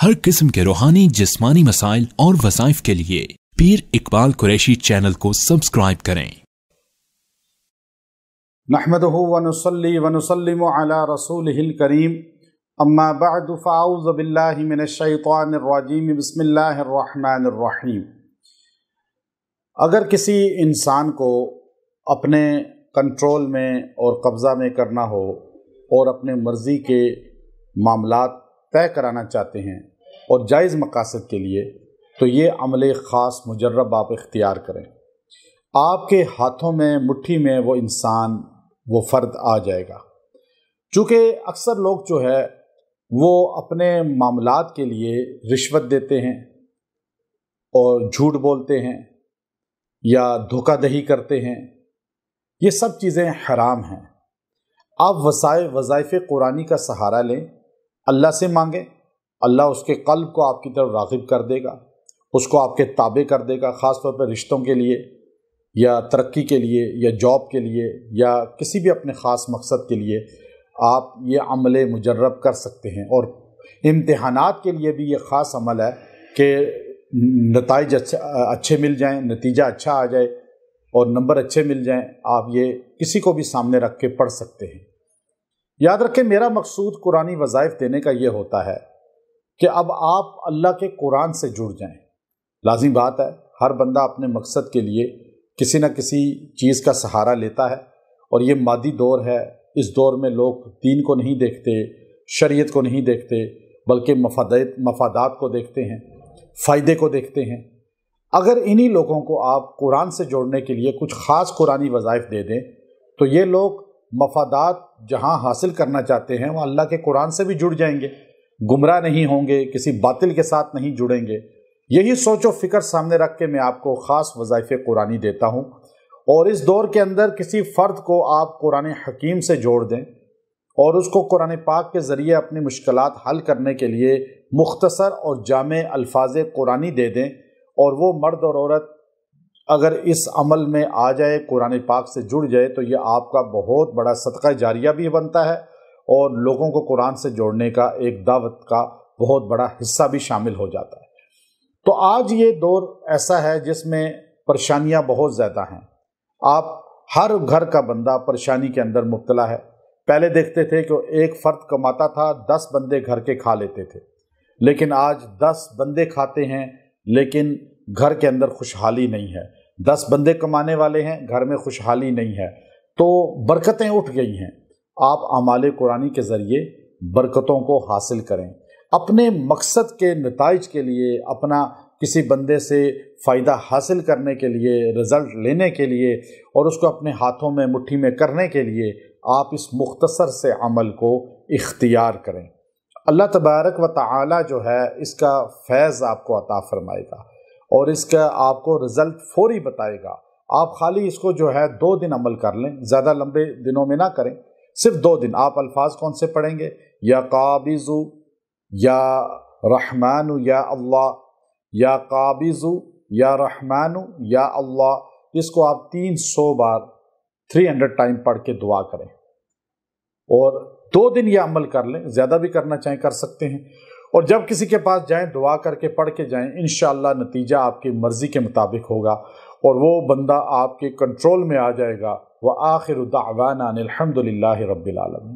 हर किस्म के रूहानी जिस्मानी मसाइल और वज़ाइफ के लिए पीर इकबाल कुरैशी चैनल को सब्सक्राइब करें। नहमदुहु व नुसल्ली व नुसल्लिमु अला रसूलिहिल करीम, अम्मा बअदु फ़अऊज़ु बिल्लाहि मिनश शैतानिर रजीम, बिस्मिल्लाहिर रहमानिर रहीम। अगर किसी इंसान को अपने कंट्रोल में और कब्ज़ा में करना हो और अपने मर्ज़ी के मामलात तय कराना चाहते हैं और जायज़ मकासद के लिए, तो ये अमल ख़ास मुजर्रब आप इख्तियार करें। आपके हाथों में, मुट्ठी में वो इंसान, वो फ़र्द आ जाएगा। चूँकि अक्सर लोग जो है वो अपने मामलात के लिए रिश्वत देते हैं और झूठ बोलते हैं या धोखाधड़ी करते हैं। ये सब चीज़ें हराम हैं। आप वज़ाइफ़ कुरानी का सहारा लें, अल्लाह से मांगें, अल्लाह उसके क़ल्ब को आपकी तरफ राग़िब कर देगा, उसको आपके ताबे कर देगा, ख़ास तौर पर रिश्तों के लिए या तरक्की के लिए या जॉब के लिए या किसी भी अपने ख़ास मकसद के लिए आप ये अमल मुजर्रब कर सकते हैं। और इम्तिहानात के लिए भी ये ख़ास अमल है कि नताइज अच्छे मिल जाएं, नतीजा अच्छा आ जाए और नंबर अच्छे मिल जाएं, आप ये किसी को भी सामने रख के पढ़ सकते हैं। याद रखें, मेरा मकसूद कुरानी वज़ाइफ देने का ये होता है कि अब आप अल्लाह के कुरान से जुड़ जाएं। लाज़िम बात है, हर बंदा अपने मकसद के लिए किसी न किसी चीज़ का सहारा लेता है और ये मादी दौर है। इस दौर में लोग दीन को नहीं देखते, शरीयत को नहीं देखते, बल्कि मफादात को देखते हैं, फ़ायदे को देखते हैं। अगर इन्हीं लोगों को आप कुरान से जोड़ने के लिए कुछ ख़ास कुरानी वज़ाइफ दे दें, तो ये लोग मफादात जहाँ हासिल करना चाहते हैं वहाँ अल्लाह के कुरान से भी जुड़ जाएंगे, गुमराह नहीं होंगे, किसी बातिल के साथ नहीं जुड़ेंगे। यही सोचो फ़िक्र सामने रख के मैं आपको ख़ास वज़ाइफ़ कुरानी देता हूँ। और इस दौर के अंदर किसी फ़र्द को आप कुरान हकीम से जोड़ दें और उसको कुरान पाक के ज़रिए अपनी मुश्किलात हल करने के लिए मुख्तसर और जामे अल्फाज कुरानी दे दें, और वो मर्द और औरत अगर इस अमल में आ जाए, कुरान पाक से जुड़ जाए, तो ये आपका बहुत बड़ा सदका जारिया भी बनता है और लोगों को कुरान से जोड़ने का एक दावत का बहुत बड़ा हिस्सा भी शामिल हो जाता है। तो आज ये दौर ऐसा है जिसमें परेशानियां बहुत ज़्यादा हैं। आप हर घर का बंदा परेशानी के अंदर मुब्तला है। पहले देखते थे कि एक फ़र्द कमाता था, 10 बंदे घर के खा लेते थे, लेकिन आज 10 बंदे खाते हैं लेकिन घर के अंदर खुशहाली नहीं है। 10 बंदे कमाने वाले हैं, घर में खुशहाली नहीं है। तो बरकतें उठ गई हैं। आप अमाल कुरानी के ज़रिए बरकतों को हासिल करें, अपने मकसद के नताइज के लिए, अपना किसी बंदे से फ़ायदा हासिल करने के लिए, रिज़ल्ट लेने के लिए और उसको अपने हाथों में, मुट्ठी में करने के लिए आप इस मुख्तसर से अमल को इख्तियार करें। अल्लाह तबारक व तआला जो है इसका फैज़ आपको अता फरमाएगा और इसका आपको रिज़ल्ट फ़ौरी बताएगा। आप खाली इसको जो है 2 दिन अमल कर लें, ज़्यादा लंबे दिनों में ना करें, सिर्फ 2 दिन। आप अल्फाज कौन से पढ़ेंगे? या काबिज़ु, या रहमानु, या अल्लाह, या काबिज़ु, या रहमानु, या अल्लाह। इसको आप 300 बार 300 टाइम पढ़ के दुआ करें और 2 दिन ये अमल कर लें। ज़्यादा भी करना चाहें कर सकते हैं। और जब किसी के पास जाएं, दुआ करके पढ़ के जाएं, इंशाअल्लाह नतीजा आपकी मर्ज़ी के मुताबिक होगा और वो बंदा आपके कंट्रोल में आ जाएगा। व आखिरु दाअवाना अनिल हम्दुलिल्लाहि रब्बिल आलमीन।